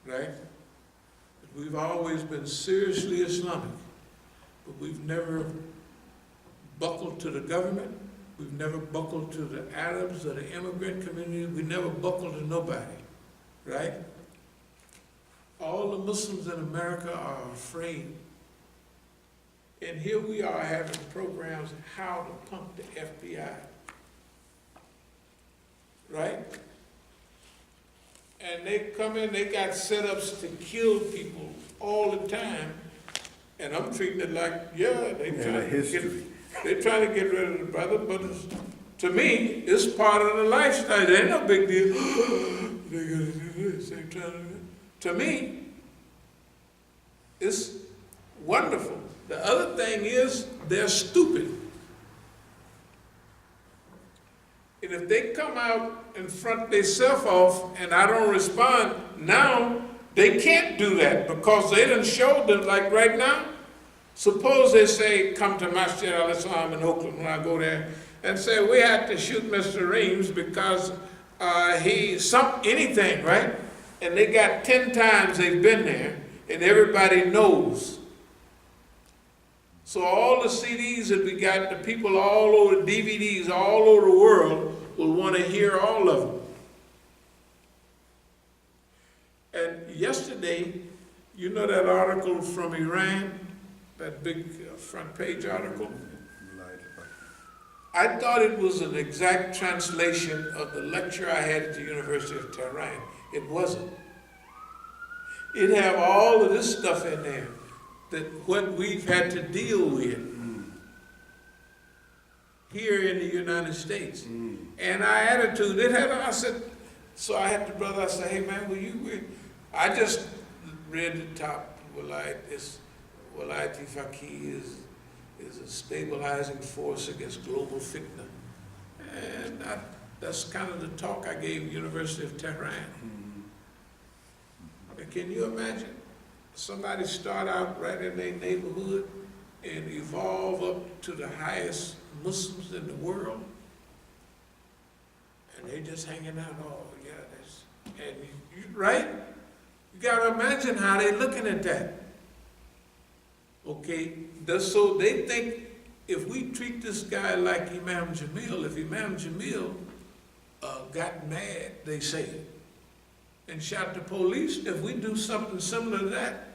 right? We've always been seriously Islamic, but we've never buckled to the government. We've never buckled to the Arabs or the immigrant community. We never buckled to nobody, right? All the Muslims in America are afraid. And here we are having programs how to punk the FBI, right? And they come in, they got setups to kill people all the time. And I'm treating it like, yeah, they're trying to get rid of the brother, but to me, it's part of the lifestyle. It ain't no big deal. They're gonna do this, they're trying to do it. To me, it's wonderful. The other thing is, they're stupid. And if they come out and front themselves off and I don't respond, now they can't do that because they done showed them, like right now, suppose they say, come to Masjid al-Islam in Oakland when I go there, and say, we had to shoot Mr. Reams because anything, right? And they got 10 times they've been there, and everybody knows. So all the CDs that we got, the people all over, DVDs all over the world will want to hear all of them. And yesterday, you know that article from Iran, that big front page article? I thought it was an exact translation of the lecture I had at the University of Tehran. It wasn't. It had all of this stuff in there, that what we've had to deal with here in the United States. And our attitude, I said, so I had the brother, I said, hey man, I just read the top, al-Faqih is a stabilizing force against global fitna. And that's kind of the talk I gave University of Tehran. And can you imagine somebody start out right in their neighborhood and evolve up to the highest Muslims in the world, and they just hanging out, right? You gotta imagine how they looking at that. Okay, so they think if we treat this guy like Imam Jamil, if Imam Jamil got mad, they say, and shot the police, if we do something similar to that,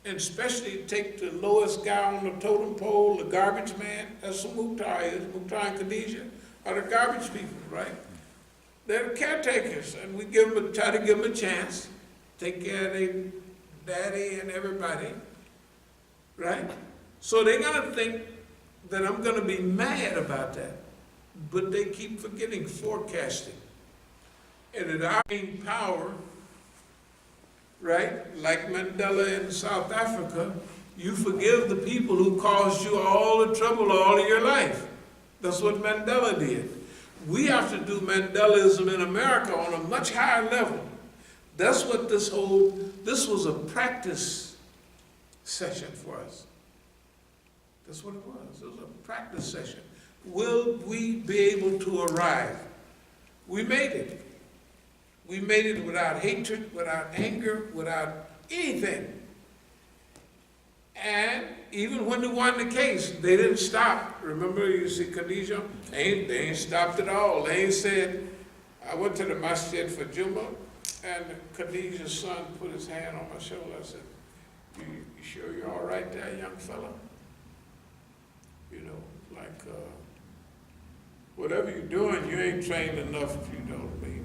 and especially take the lowest guy on the totem pole, the garbage man, that's what Mukhtar is, Mukhtar and Khadijah are the garbage people, right? They're the caretakers, and we try to give them a chance, take care of their daddy and everybody, right? So they're gonna think that I'm gonna be mad about that, but they keep forgetting forecasting. And at our main power, right, like Mandela in South Africa, you forgive the people who caused you all the trouble all of your life. That's what Mandela did. We have to do Mandelism in America on a much higher level. That's what this was a practice session for us. That's what it was. It was a practice session. Will we be able to arrive? We made it. We made it without hatred, without anger, without anything. And even when they won the case, they didn't stop. Remember, you see Khadijah? They ain't stopped at all. They ain't said, I went to the Masjid for Juma, and Khadijah's son put his hand on my shoulder. I said, you sure you're all right there, young fella? You know, like, whatever you're doing, you ain't trained enough, you know what I mean?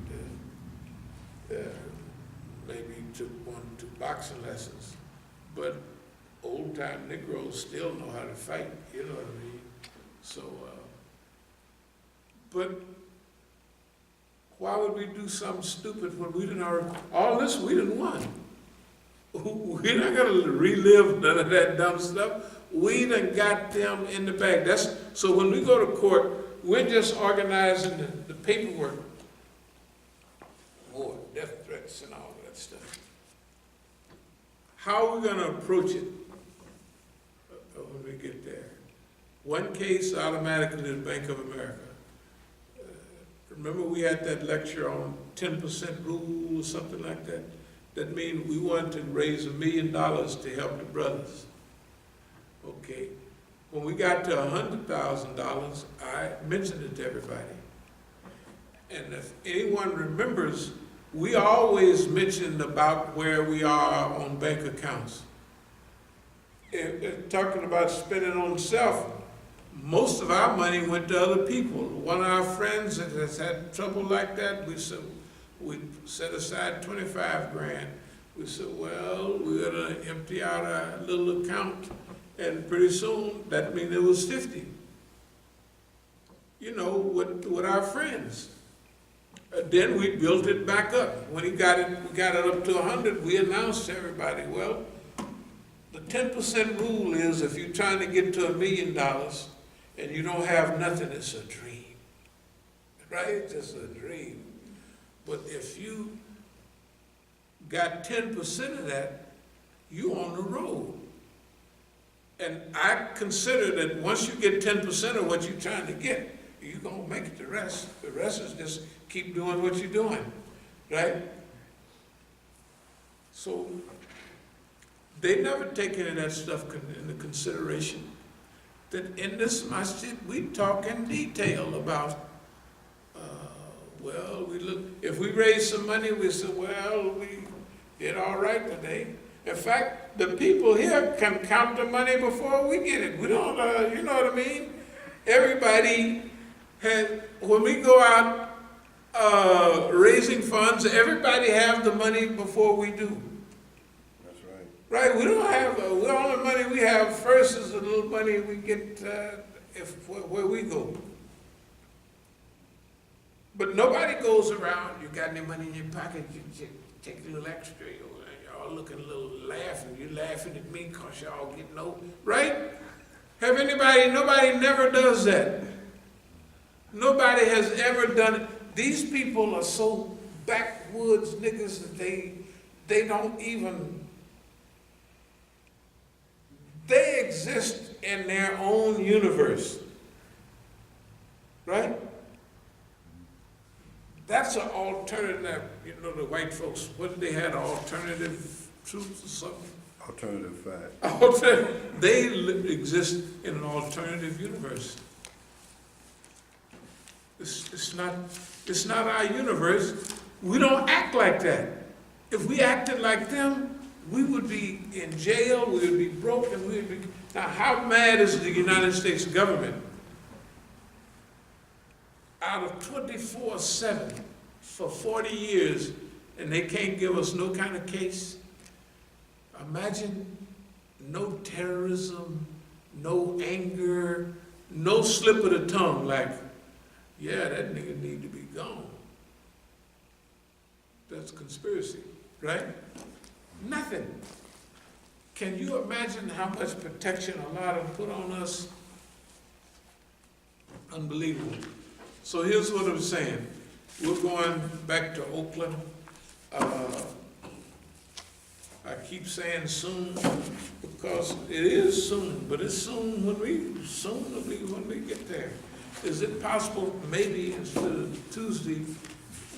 Maybe you took 1 or 2 boxing lessons, but old-time Negroes still know how to fight, you know what I mean? So, but why would we do something stupid when we didn't already, all this we didn't want? We're not gonna relive none of that dumb stuff. We done got them in the bag. So when we go to court, we're just organizing the paperwork. More death threats and all that stuff. How are we gonna approach it when we get there? One case automatically to the Bank of America. Remember we had that lecture on 10% rule or something like that? That means we want to raise $1 million to help the brothers. Okay. When we got to $100,000, I mentioned it to everybody. And if anyone remembers, we always mentioned about where we are on bank accounts. Talking about spending on self, most of our money went to other people. One of our friends that has had trouble like that, we set aside 25 grand. We said, well, we're gonna empty out our little account, and pretty soon that means it was 50. You know, with our friends. Then we built it back up. When we got it up to 100, we announced to everybody, well, the 10% rule is if you're trying to get to $1 million and you don't have nothing, it's a dream. Right? It's just a dream. But if you got 10% of that, you on the road. And I consider that once you get 10% of what you're trying to get, you're gonna make it the rest. The rest is just keep doing what you're doing, right? So they never take any of that stuff into consideration. That in this masjid, we talk in detail about, well, if we raise some money, we say, well, we did all right today. In fact, the people here can count the money before we get it. We don't, you know what I mean? Everybody when we go out raising funds, everybody have the money before we do. That's right. Right? We don't have, the only money we have first is the little money we get where we go. But nobody goes around, you got any money in your pocket, you take a little extra, y'all looking a little laughing, you laughing at me because y'all get no, right? Nobody never does that. Nobody has ever done it. These people are so backwoods niggas that they don't even, they exist in their own universe, right? That's an alternative, you know, the white folks, what did they have, alternative truth or something? Alternative fact. They exist in an alternative universe. It's not our universe. We don't act like that. If we acted like them, we would be in jail, we would be broken, we would be... Now, how mad is the United States government? Out of 24/7 for 40 years, and they can't give us no kind of case. Imagine no terrorism, no anger, no slip of the tongue like, yeah, that nigga need to be gone. That's conspiracy, right? Nothing. Can you imagine how much protection Allah has put on us? Unbelievable. So here's what I'm saying. We're going back to Oakland. I keep saying soon because it is soon, but it's soon when we get there. Is it possible maybe instead of Tuesday,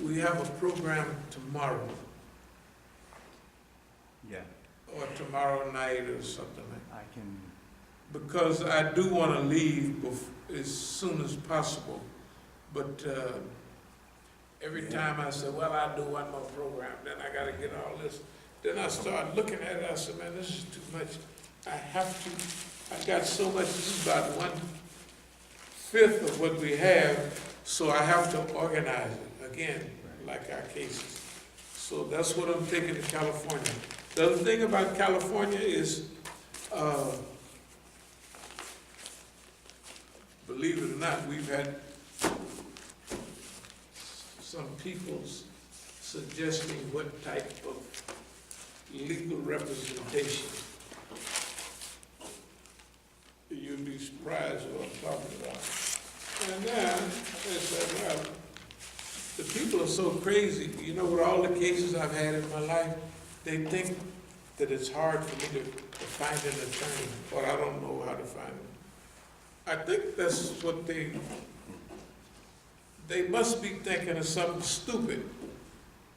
we have a program tomorrow? Yeah. Or tomorrow night or something like that? I can. Because I do want to leave as soon as possible. But every time I say, well, I'll do one more program, then I got to get all this. Then I start looking at it, I said, man, this is too much. I got so much, this is about 1/5 of what we have, so I have to organize it again, like our cases. So that's what I'm taking to California. The other thing about California is, believe it or not, we've had some people suggesting what type of legal representation. You'd be surprised what I'm talking about. And then they said, well, the people are so crazy. You know, with all the cases I've had in my life, they think that it's hard for me to find an attorney, or I don't know how to find them. I think that's what they must be thinking of something stupid.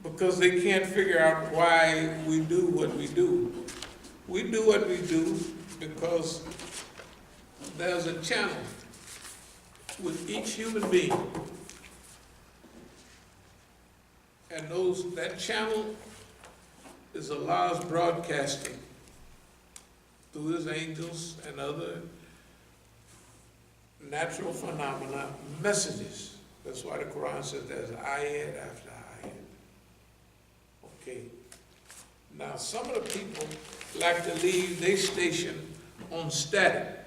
because they can't figure out why we do what we do. We do what we do because there's a channel with each human being. And that channel is Allah's broadcasting through His angels and other natural phenomena, messages. That's why the Quran says there's ayat after ayat. Okay. Now, some of the people like to leave their station on static.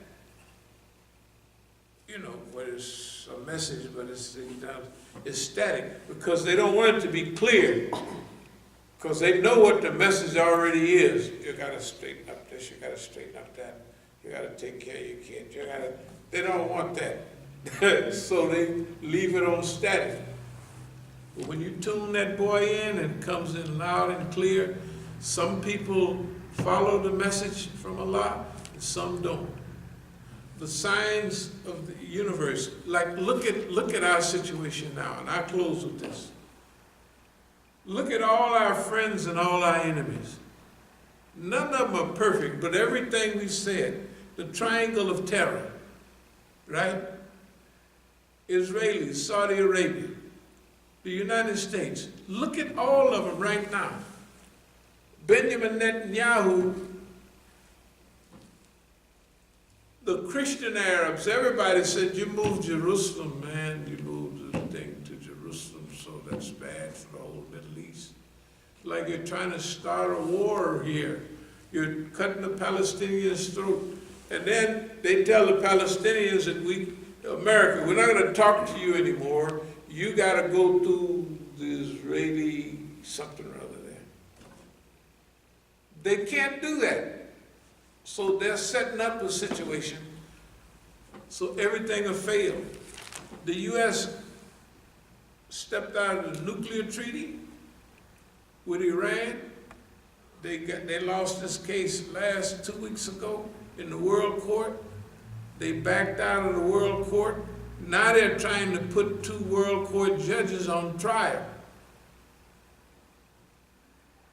You know, where it's a message, but it's static because they don't want it to be clear. Because they know what the message already is. You got to straighten up this, you got to straighten up that. You got to take care of your kids. They don't want that. So they leave it on static. But when you tune that boy in and it comes in loud and clear, some people follow the message from Allah and some don't. The signs of the universe, like look at our situation now, and I'll close with this. Look at all our friends and all our enemies. None of them are perfect, but everything we said, the triangle of terror, right? Israelis, Saudi Arabia, the United States. Look at all of them right now. Benjamin Netanyahu, the Christian Arabs, everybody said, you moved Jerusalem, man, you moved the thing to Jerusalem, so that's bad for the whole Middle East. Like you're trying to start a war here. You're cutting the Palestinians' throat. And then they tell the Palestinians that America, we're not going to talk to you anymore. You got to go through the Israeli something or other there. They can't do that. So they're setting up a situation so everything will fail. The U.S. stepped out of the nuclear treaty with Iran. They lost this case 2 weeks ago in the World Court. They backed out of the World Court. Now they're trying to put 2 World Court judges on trial.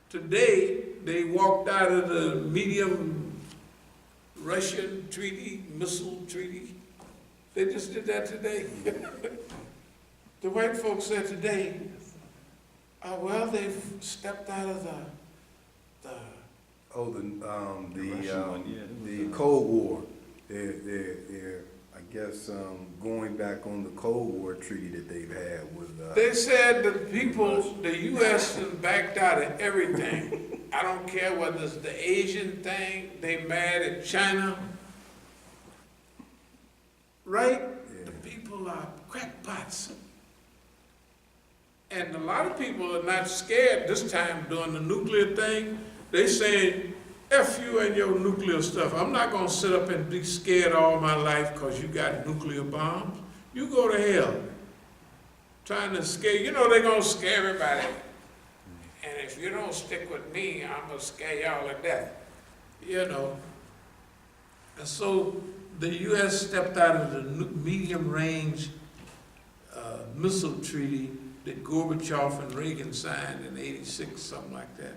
Today, they walked out of the medium Russian treaty, missile treaty. They just did that today. The white folks said today, well, they've stepped out of the Cold War. They're I guess going back on the Cold War treaty that they've had with. They said the U.S. has backed out of everything. I don't care whether it's the Asian thing. They mad at China, right? Yeah. The people are crackpots. And a lot of people are not scared this time doing the nuclear thing. They saying, F you and your nuclear stuff. I'm not going to sit up and be scared all my life because you got nuclear bombs. You go to hell. Trying to scare, they're going to scare everybody. And if you don't stick with me, I'm going to scare y'all to death. And so the U.S. stepped out of the medium-range missile treaty that Gorbachev and Reagan signed in '86, something like that.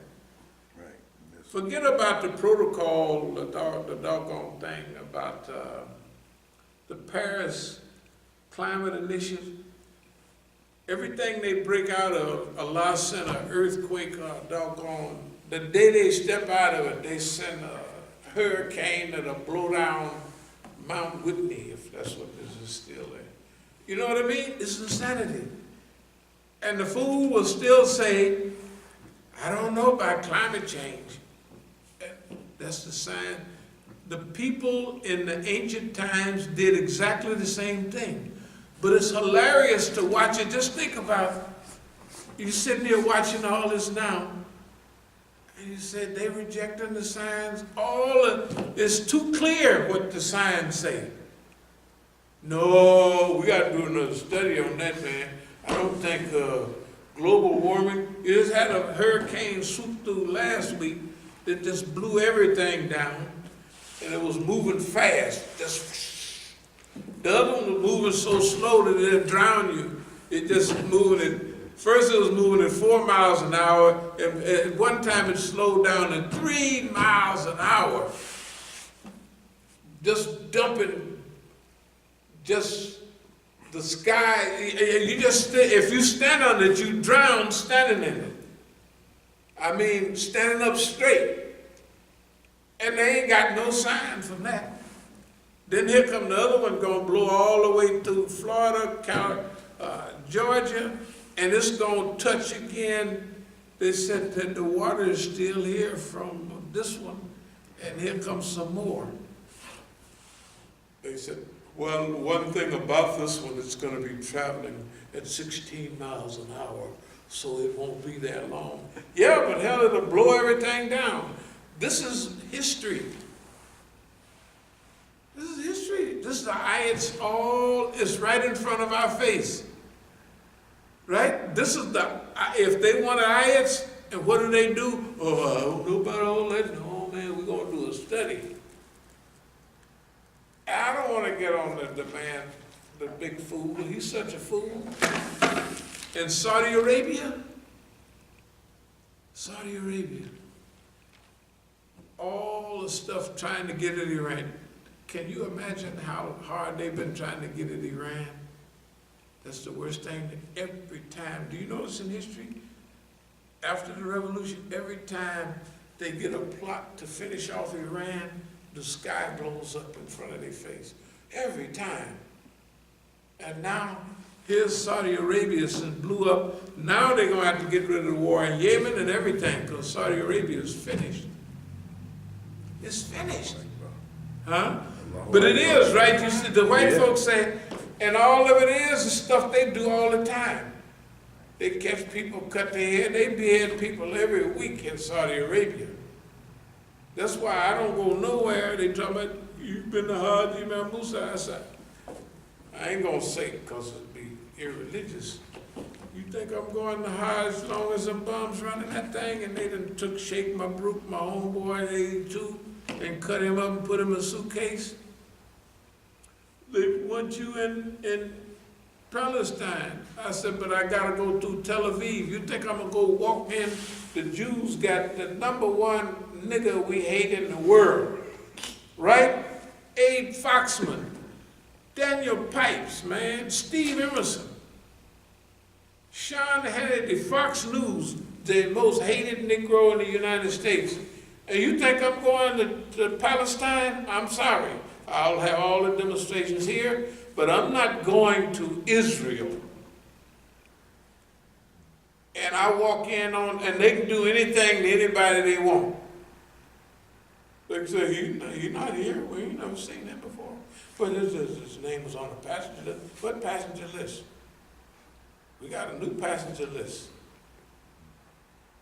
Right. Forget about the protocol, the doggone thing about the Paris Climate Initiative. Everything they break out of, Allah sent an earthquake, doggone. The day they step out of it, they send a hurricane that'll blow down Mount Whitney, if that's what this is still there. You know what I mean? It's insanity. And the fool will still say, I don't know about climate change. That's the sign. The people in the ancient times did exactly the same thing. But it's hilarious to watch it. Just think about, you're sitting here watching all this now, and you said they rejecting the signs. It's too clear what the signs say. No, we got to do another study on that, man. I don't think global warming. You just had a hurricane swoop through last week that just blew everything down, and it was moving fast. The other one was moving so slow that it'll drown you. It just moving it. First it was moving at 4 miles an hour, and at one time it slowed down to 3 miles an hour. Just dumping, just the sky. You just, if you stand on it, you drown standing in it. I mean, standing up straight. And they ain't got no sign from that. Then here come the other one gonna blow all the way through Florida, Georgia, and it's gonna touch again. They said that the water is still here from this one, and here comes some more. They said, well, one thing about this one, it's gonna be traveling at 16 miles an hour, so it won't be that long. Yeah, but hell, it'll blow everything down. This is history. This is history. This is the ayats, all is right in front of our face. Right? This is the, if they want ayats, and what do? Oh, I don't know about all that. No, man, we're going to do a study. I don't want to get on the man, the big fool. He's such a fool. In Saudi Arabia, all the stuff trying to get at Iran. Can you imagine how hard they've been trying to get at Iran? That's the worst thing. Every time, do you notice in history, after the revolution, every time they get a plot to finish off Iran, the sky blows up in front of their face. Every time. And now, here's Saudi Arabia since blew up. Now they're going to have to get rid of the war in Yemen and everything, because Saudi Arabia is finished. It's finished. Huh? But it is, right? You see, the white folks say, and all of it is stuff they do all the time. They catch people, cut their head. They behead people every week in Saudi Arabia. That's why I don't go nowhere. They talk about, you've been to Hajj, Imam Musa. I said, I ain't gonna say it because it'd be irreligious. You think I'm going to Hajj as long as them bums running that thing? And they done took Sheikh Mabruk, my homeboy at 82, and cut him up and put him in a suitcase. They want you in Palestine. I said, but I gotta go through Tel Aviv. You think I'm gonna go walk in? The Jews got the #1 nigga we hate in the world, right? Abe Foxman, Daniel Pipes, man, Steve Emerson, Sean Hannity, Fox News, the most hated Negro in the United States. And you think I'm going to Palestine? I'm sorry. I'll have all the demonstrations here, but I'm not going to Israel. And I walk in on, and they can do anything to anybody they want. They say, he's not here. We ain't never seen him before. But his name was on the passenger list. What passenger list? We got a new passenger list.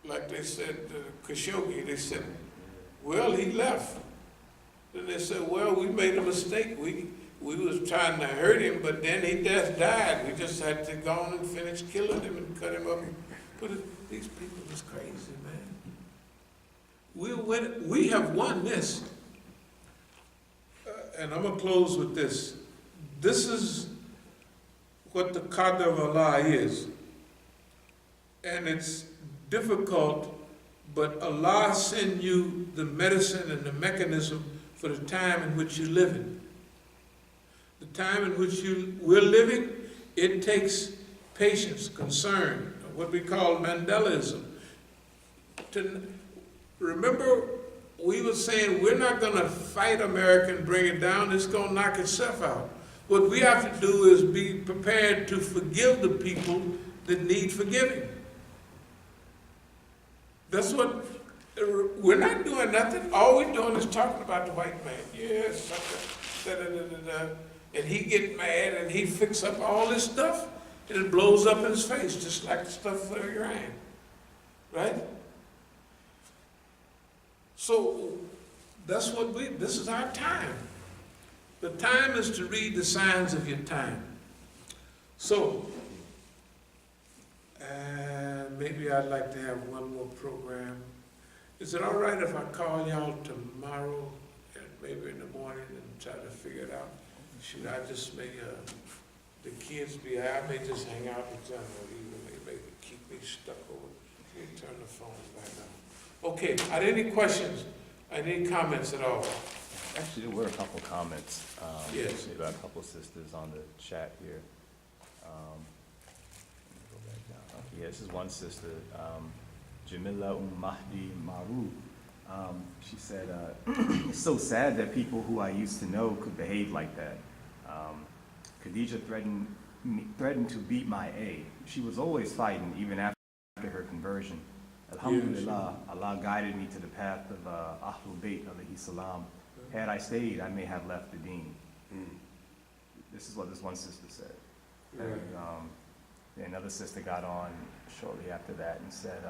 Like they said, Khashoggi, they said, well, he left. Then they said, well, we made a mistake. We was trying to hurt him, but then he just died. We just had to go on and finish killing him and cut him up and put it. These people is crazy, man. We have won this. And I'm going to close with this. This is what the Qadr of Allah is. And it's difficult, but Allah send you the medicine and the mechanism for the time in which you're living. The time in which we're living, it takes patience, concern, what we call Mandelaism. Remember, we were saying we're not going to fight America and bring it down, it's going to knock itself out. What we have to do is be prepared to forgive the people that need forgiving. That's what, we're not doing nothing. All we're doing is talking about the white man. Yes, and he get mad and he fix up all this stuff and it blows up in his face, just like the stuff for Iran, right? So that's what this is our time. The time is to read the signs of your time. So, maybe I'd like to have one more program. Is it all right if I call y'all tomorrow, and maybe in the morning, and try to figure it out? Should I just make the kids be, I may just hang out with them, or even maybe make the keep me stuck over. Let me turn the phone back on. Okay, are there any questions, any comments at all? Actually, there were a couple comments. Yes. We got a couple sisters on the chat here. Let me go back down. Okay, yeah, this is one sister, Jamila Mahdi Maru. She said, it's so sad that people who I used to know could behave like that. Khadija threatened to beat my A. She was always fighting, even after her conversion. Alhamdulillah, Allah guided me to the path of Ahlul Bayt alayhi salam. Had I stayed, I may have left the deen. This is what this one sister said. And another sister got on shortly after that and said,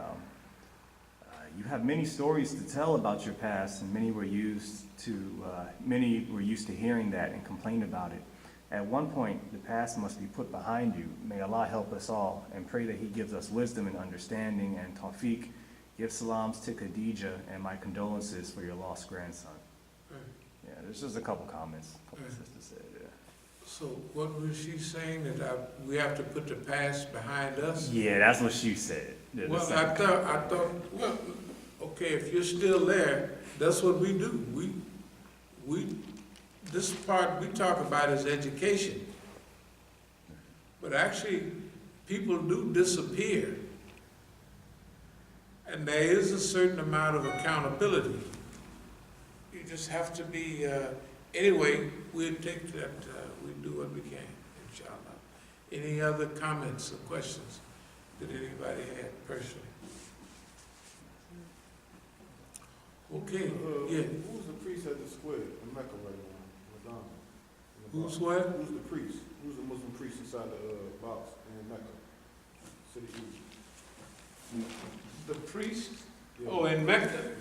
you have many stories to tell about your past, and many were used to hearing that and complain about it. At one point, the past must be put behind you. May Allah help us all, and pray that He gives us wisdom and understanding and tawfiq. Give salams to Khadija and my condolences for your lost grandson. Yeah, there's just a couple comments. A couple sisters said, yeah. So what was she saying, that we have to put the past behind us? Yeah, that's what she said. Yeah, Well, I thought, well, okay, if you're still there, that's what we do. This part we talk about is education. But actually, people do disappear. And there is a certain amount of accountability. You just have to be, anyway, we'll take that, we do what we can, inshallah. Any other comments or questions that anybody had personally? Okay, yeah. Who's the priest at the square in Mecca right now? Madonna. Who's what? Who's the priest? Who's the Muslim priest inside the box in Mecca? City East. The priest? Yeah. Oh, in Mecca? Yeah.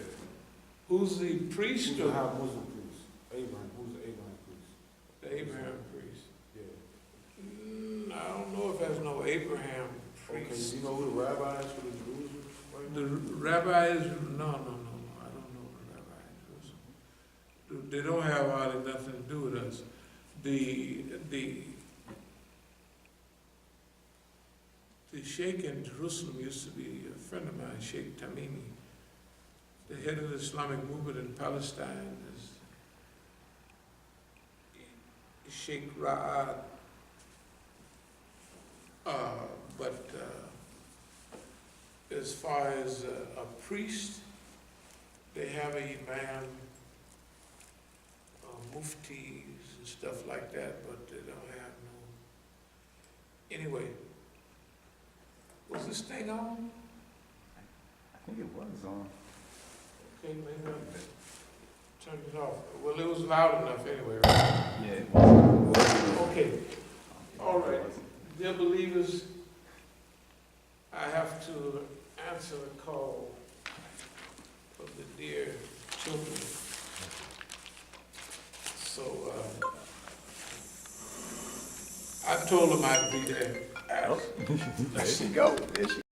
Who's the priest? Who's or- the high Muslim priest? Abraham. Who's the Abraham priest? The Abraham priest. Yeah. I don't know if there's no Abraham Okay, priest. you know who the rabbi is for the Jews right The now? rabbi is, no, I don't know the rabbi is. They don't have hardly nothing to do with us. The sheikh in Jerusalem used to be a friend of mine, Sheikh Tamimi. The head of the Islamic movement in Palestine is Sheikh Ra'ad. But as far as a priest, they have an imam, muftis and stuff like that, but they don't have no. Anyway, was this thing on? I think it was on. Okay, maybe I turned it off. Well, it was loud enough anyway, right? Yeah, it was. Okay, all right. Dear believers, I have to answer a call of the dear children. So, I told them I'd be there. There she go. There she